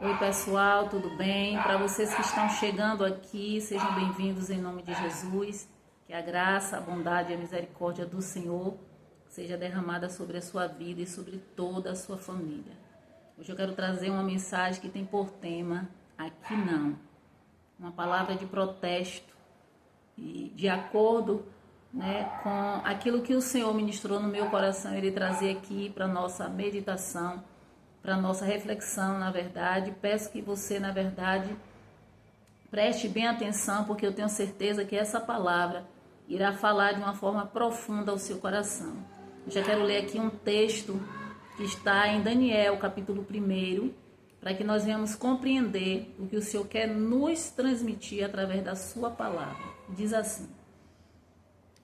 Oi pessoal, tudo bem? Para vocês que estão chegando aqui, sejam bem-vindos em nome de Jesus. Que a graça, a bondade e a misericórdia do Senhor seja derramada sobre a sua vida e sobre toda a sua família. Hoje eu quero trazer uma mensagem que tem por tema Aqui Não. Uma palavra de protesto e de acordo, com aquilo que o Senhor ministrou no meu coração, Ele trazer aqui para nossa meditação, para nossa reflexão, na verdade. Peço que você, na verdade, preste bem atenção, porque eu tenho certeza que essa palavra irá falar de uma forma profunda ao seu coração. Eu já quero ler aqui um texto que está em Daniel, capítulo 1, para que nós venhamos compreender o que o Senhor quer nos transmitir através da sua palavra. Diz assim: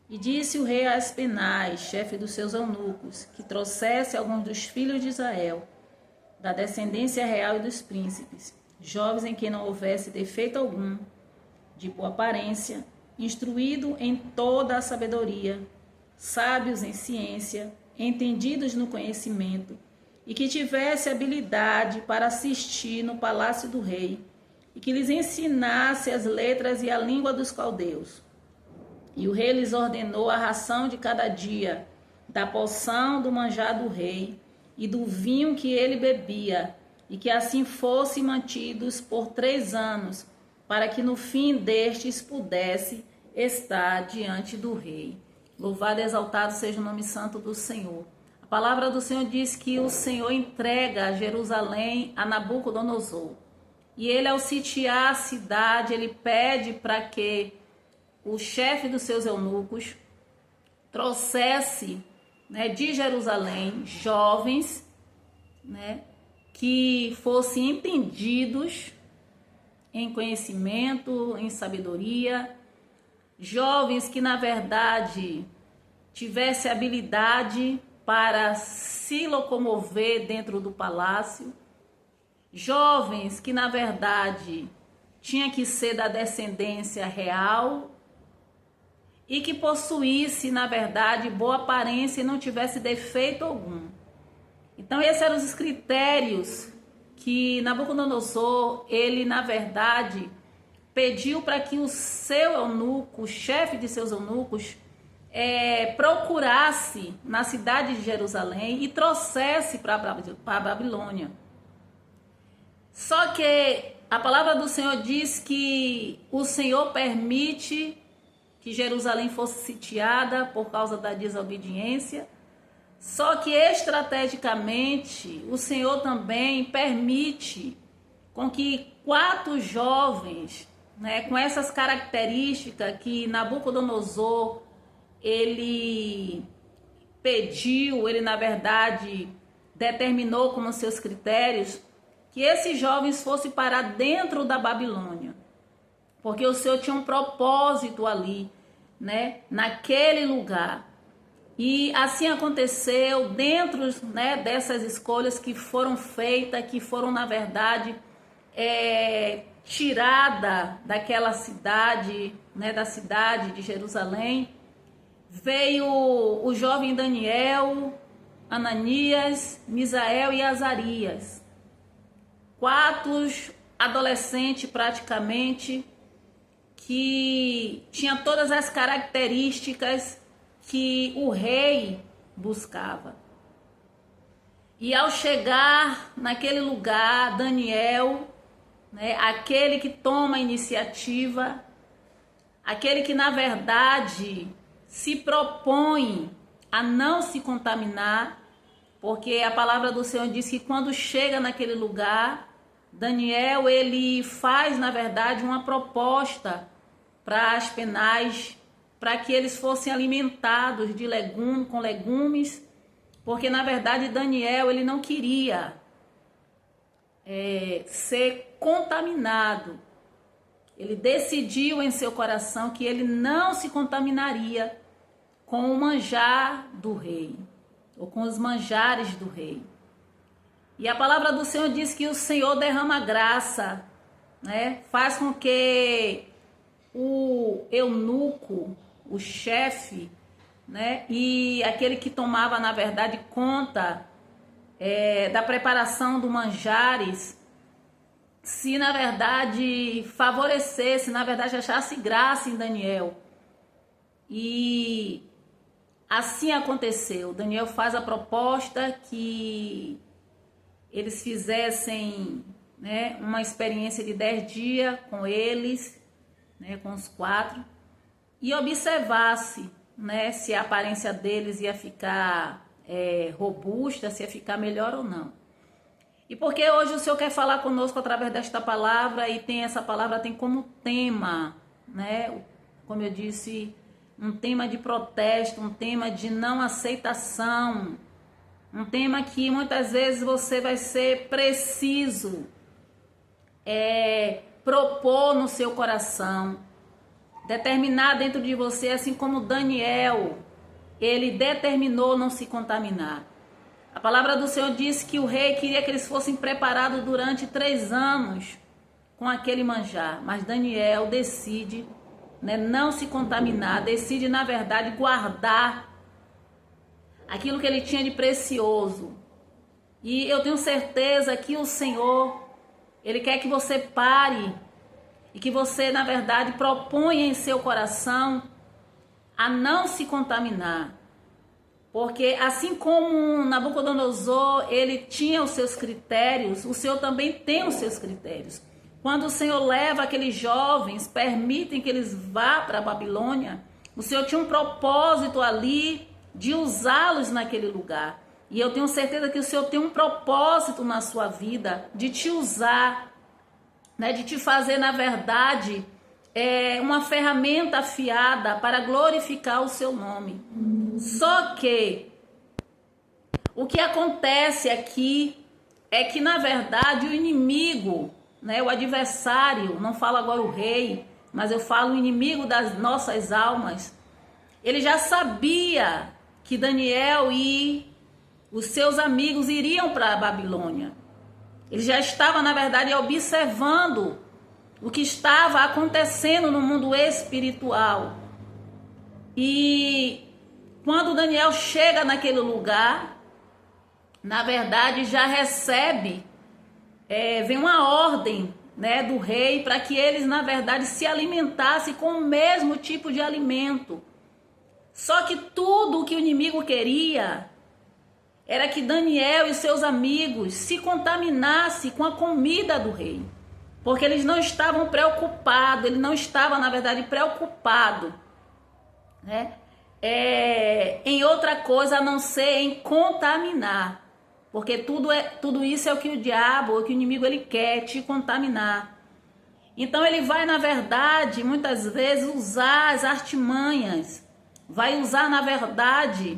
E disse o rei a Aspenaz, chefe dos seus eunucos, que trouxesse alguns dos filhos de Israel, da descendência real e dos príncipes, jovens em quem não houvesse defeito algum, de boa aparência, instruído em toda a sabedoria, sábios em ciência, entendidos no conhecimento, e que tivesse habilidade para assistir no palácio do rei, e que lhes ensinasse as letras e a língua dos caldeus. E o rei lhes ordenou a ração de cada dia, da porção do manjar do rei, e do vinho que ele bebia, e que assim fossem mantidos por 3 anos, para que no fim destes pudesse estar diante do rei. Louvado e exaltado seja o nome santo do Senhor. A palavra do Senhor diz que o Senhor entrega Jerusalém a Nabucodonosor. E ele, ao sitiar a cidade, ele pede para que o chefe dos seus eunucos trouxesse de Jerusalém jovens que fossem entendidos em conhecimento, em sabedoria, jovens que na verdade tivessem habilidade para se locomover dentro do palácio, jovens que na verdade tinha que ser da descendência real e que possuísse, na verdade, boa aparência e não tivesse defeito algum. Então, esses eram os critérios que Nabucodonosor, ele, na verdade, pediu para que o seu eunuco, o chefe de seus eunucos, procurasse na cidade de Jerusalém e trouxesse para a Babilônia. Só que a palavra do Senhor diz que o Senhor permite que Jerusalém fosse sitiada por causa da desobediência. Só que estrategicamente o Senhor também permite com que 4 jovens, com essas características que Nabucodonosor ele pediu, ele na verdade determinou como seus critérios, que esses jovens fossem para dentro da Babilônia. Porque o Senhor tinha um propósito ali, naquele lugar. E assim aconteceu dentro dessas escolhas que foram feitas, que foram, na verdade, tirada daquela cidade, da cidade de Jerusalém. Veio o jovem Daniel, Ananias, Misael e Azarias. 4 adolescentes praticamente, que tinha todas as características que o rei buscava. E ao chegar naquele lugar, Daniel, aquele que toma a iniciativa, aquele que na verdade se propõe a não se contaminar, porque a palavra do Senhor diz que quando chega naquele lugar, Daniel ele faz na verdade uma proposta para Aspenaz, para que eles fossem alimentados de com legumes, porque na verdade Daniel ele não queria ser contaminado. Ele decidiu em seu coração que ele não se contaminaria com o manjar do rei, ou com os manjares do rei. E a palavra do Senhor diz que o Senhor derrama graça, faz com que o eunuco, o chefe, e aquele que tomava, na verdade, conta da preparação do manjares, se na verdade favorecesse, na verdade achasse graça em Daniel. E assim aconteceu. Daniel faz a proposta que eles fizessem, né, uma experiência de 10 dias com eles, né, com os 4, e observasse, né, se a aparência deles ia ficar robusta, se ia ficar melhor ou não. E porque hoje o Senhor quer falar conosco através desta palavra, e essa palavra tem como tema, né, como eu disse, um tema de protesto, um tema de não aceitação, um tema que muitas vezes você vai ser preciso propor no seu coração, determinar dentro de você, assim como Daniel, ele determinou não se contaminar. A palavra do Senhor diz que o rei queria que eles fossem preparados durante 3 anos com aquele manjar, mas Daniel decide, né, não se contaminar, decide na verdade guardar aquilo que ele tinha de precioso. E eu tenho certeza que o Senhor, ele quer que você pare e que você na verdade proponha em seu coração a não se contaminar. Porque assim como Nabucodonosor, ele tinha os seus critérios, o Senhor também tem os seus critérios. Quando o Senhor leva aqueles jovens, permitem que eles vá para a Babilônia, o Senhor tinha um propósito ali de usá-los naquele lugar. E eu tenho certeza que o Senhor tem um propósito na sua vida de te usar, né, de te fazer, na verdade, uma ferramenta afiada para glorificar o seu nome. Só que o que acontece aqui é que, na verdade, o inimigo, né, o adversário, não falo agora o rei, mas eu falo o inimigo das nossas almas, ele já sabia que Daniel e os seus amigos iriam para a Babilônia. Ele já estava, na verdade, observando o que estava acontecendo no mundo espiritual. E quando Daniel chega naquele lugar, na verdade já recebe, vem uma ordem, né, do rei para que eles, na verdade, se alimentassem com o mesmo tipo de alimento. Só que tudo o que o inimigo queria era que Daniel e seus amigos se contaminassem com a comida do rei. Porque eles não estavam preocupados, ele não estava, na verdade, preocupado, né, em outra coisa a não ser em contaminar. Porque tudo isso é o que o diabo, o que o inimigo, ele quer, te contaminar. Então ele vai, na verdade, muitas vezes usar as artimanhas, vai usar, na verdade,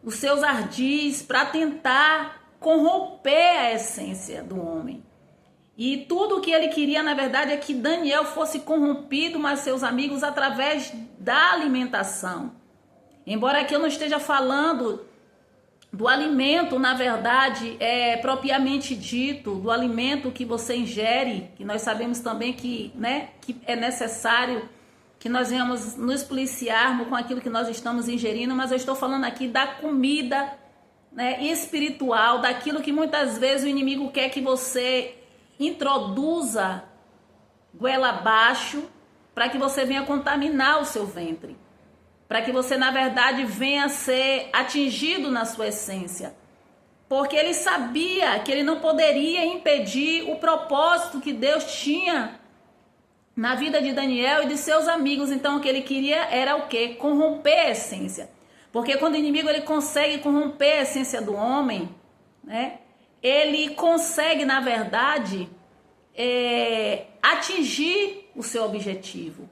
os seus ardis para tentar corromper a essência do homem. E tudo o que ele queria, na verdade, é que Daniel fosse corrompido, mas seus amigos, através da alimentação. Embora aqui eu não esteja falando do alimento, na verdade, propriamente dito, do alimento que você ingere, que nós sabemos também que, né, que é necessário que nós venhamos nos policiarmos com aquilo que nós estamos ingerindo, mas eu estou falando aqui da comida, né, espiritual, daquilo que muitas vezes o inimigo quer que você introduza goela abaixo, para que você venha contaminar o seu ventre, para que você, na verdade, venha ser atingido na sua essência. Porque ele sabia que ele não poderia impedir o propósito que Deus tinha na vida de Daniel e de seus amigos. Então o que ele queria era o quê? Corromper a essência. Porque quando o inimigo ele consegue corromper a essência do homem, né, ele consegue, na verdade, atingir o seu objetivo.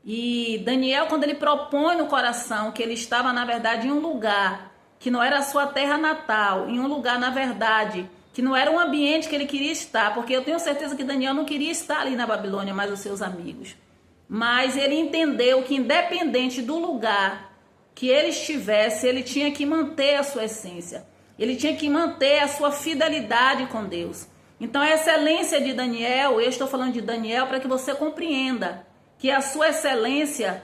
E Daniel, quando ele propõe no coração que ele estava, na verdade, em um lugar que não era a sua terra natal, em um lugar, na verdade, que não era um ambiente que ele queria estar, porque eu tenho certeza que Daniel não queria estar ali na Babilônia, mas os seus amigos. Mas ele entendeu que, independente do lugar que ele estivesse, ele tinha que manter a sua essência. Ele tinha que manter a sua fidelidade com Deus. Então a excelência de Daniel, eu estou falando de Daniel para que você compreenda que a sua excelência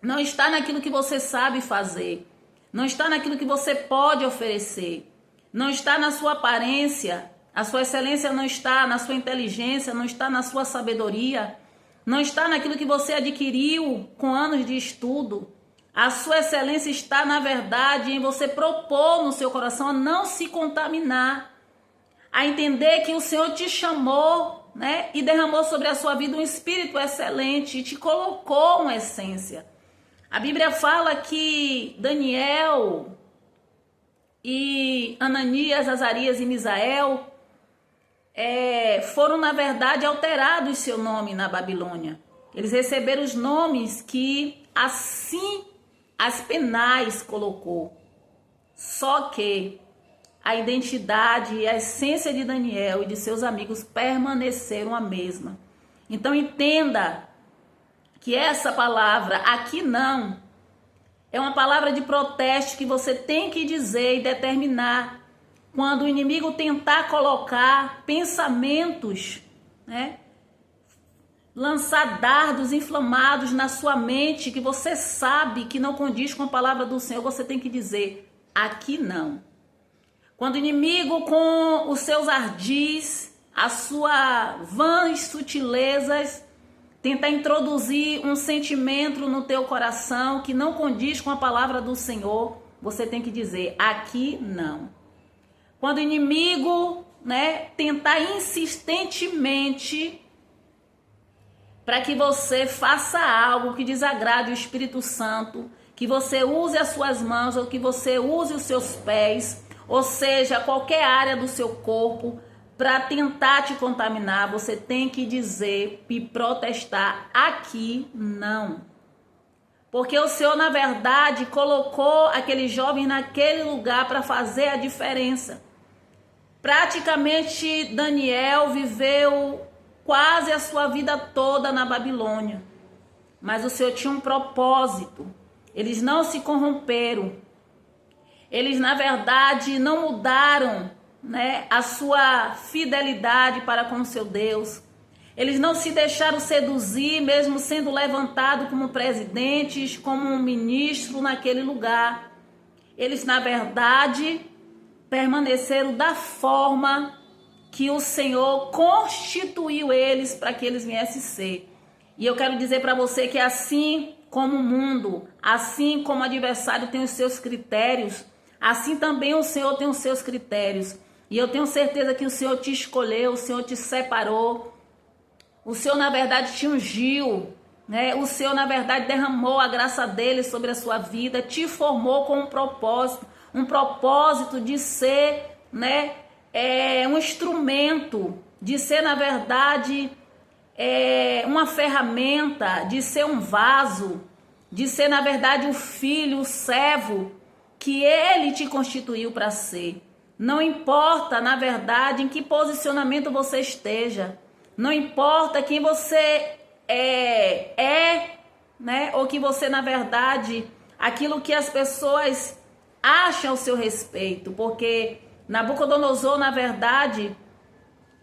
não está naquilo que você sabe fazer, não está naquilo que você pode oferecer, não está na sua aparência. A sua excelência não está na sua inteligência, não está na sua sabedoria, não está naquilo que você adquiriu com anos de estudo. A sua excelência está, na verdade, em você propor no seu coração a não se contaminar, a entender que o Senhor te chamou, né, e derramou sobre a sua vida um espírito excelente e te colocou uma essência. A Bíblia fala que Daniel e Ananias, Azarias e Misael foram, na verdade, alterados seu nome na Babilônia. Eles receberam os nomes que assim Aspenaz colocou. Só que a identidade e a essência de Daniel e de seus amigos permaneceram a mesma. Então entenda que essa palavra, aqui não, é uma palavra de protesto que você tem que dizer e determinar quando o inimigo tentar colocar pensamentos, né, lançar dardos inflamados na sua mente que você sabe que não condiz com a palavra do Senhor, você tem que dizer, aqui não. Quando o inimigo com os seus ardis, as suas vãs sutilezas, tenta introduzir um sentimento no teu coração que não condiz com a palavra do Senhor, você tem que dizer, aqui não. Quando o inimigo, né, tentar insistentemente para que você faça algo que desagrade o Espírito Santo, que você use as suas mãos ou que você use os seus pés, ou seja, qualquer área do seu corpo, para tentar te contaminar, você tem que dizer e protestar, aqui não. Porque o Senhor, na verdade, colocou aquele jovem naquele lugar para fazer a diferença. Praticamente, Daniel viveu quase a sua vida toda na Babilônia. Mas o Senhor tinha um propósito. Eles não se corromperam. Eles, na verdade, não mudaram, né, a sua fidelidade para com o seu Deus. Eles não se deixaram seduzir, mesmo sendo levantados como presidentes, como um ministro naquele lugar. Eles, na verdade, permaneceram da forma que o Senhor constituiu eles para que eles viessem ser. E eu quero dizer para você que assim como o mundo, assim como o adversário tem os seus critérios, assim também o Senhor tem os seus critérios. E eu tenho certeza que o Senhor te escolheu, o Senhor te separou, o Senhor, na verdade, te ungiu, né? O Senhor, na verdade, derramou a graça dele sobre a sua vida, te formou com um propósito de ser, né, um instrumento, de ser, na verdade, uma ferramenta, de ser um vaso, de ser, na verdade, o filho, o servo que ele te constituiu para ser. Não importa, na verdade, em que posicionamento você esteja. Não importa quem você né? Ou que você, na verdade, aquilo que as pessoas acham ao seu respeito. Porque Nabucodonosor, na verdade,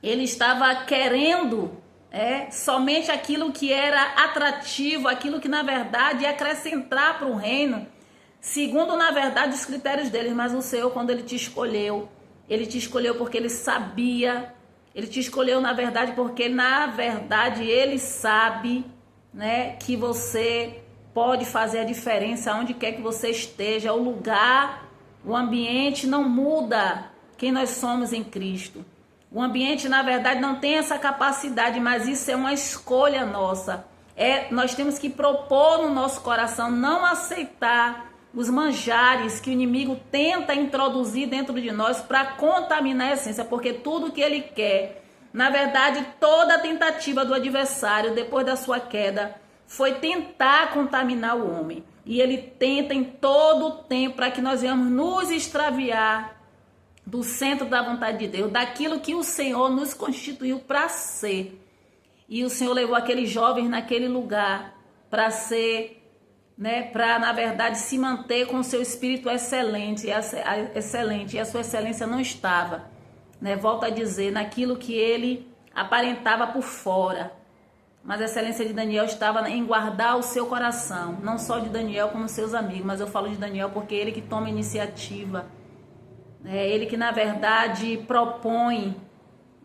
ele estava querendo somente aquilo que era atrativo, aquilo que, na verdade, ia acrescentar para o reino, segundo, na verdade, os critérios deles. Mas o Senhor, quando ele te escolheu porque ele sabia, ele te escolheu, na verdade, porque, na verdade, ele sabe, né, que você pode fazer a diferença onde quer que você esteja. O lugar, o ambiente não muda quem nós somos em Cristo. O ambiente, na verdade, não tem essa capacidade, mas isso é uma escolha nossa. Nós temos que propor no nosso coração não aceitar os manjares que o inimigo tenta introduzir dentro de nós para contaminar a essência, porque tudo que ele quer, na verdade, toda a tentativa do adversário depois da sua queda foi tentar contaminar o homem. E ele tenta em todo o tempo para que nós venhamos nos extraviar do centro da vontade de Deus, daquilo que o Senhor nos constituiu para ser. E o Senhor levou aqueles jovens naquele lugar para ser, né, para, na verdade, se manter com o seu espírito excelente, e a sua excelência não estava, né, volto a dizer, naquilo que ele aparentava por fora, mas a excelência de Daniel estava em guardar o seu coração, não só de Daniel como seus amigos, mas eu falo de Daniel porque é ele que toma iniciativa, é ele que, na verdade, propõe,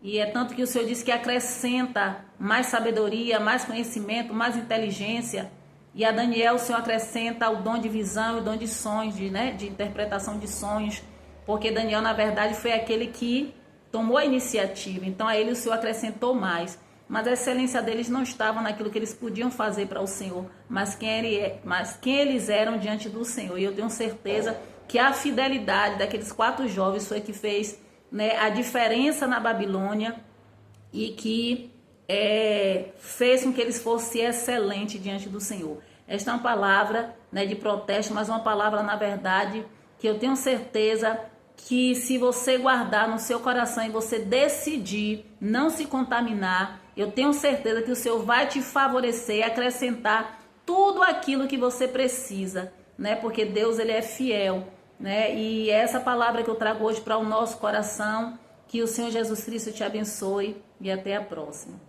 E é tanto que o Senhor diz que acrescenta mais sabedoria, mais conhecimento, mais inteligência. E a Daniel o Senhor acrescenta o dom de visão e o dom de sonhos, de interpretação de sonhos. Porque Daniel, na verdade, foi aquele que tomou a iniciativa. Então a ele o Senhor acrescentou mais. Mas a excelência deles não estava naquilo que eles podiam fazer para o Senhor, mas quem eles eram diante do Senhor. E eu tenho certeza que a fidelidade daqueles 4 jovens foi que fez, né, a diferença na Babilônia e que fez com que eles fossem excelentes diante do Senhor. Esta é uma palavra, né, de protesto, mas uma palavra, na verdade, que eu tenho certeza que se você guardar no seu coração e você decidir não se contaminar, eu tenho certeza que o Senhor vai te favorecer e acrescentar tudo aquilo que você precisa, né? Porque Deus, ele é fiel, né? E essa palavra que eu trago hoje para o nosso coração, que o Senhor Jesus Cristo te abençoe e até a próxima.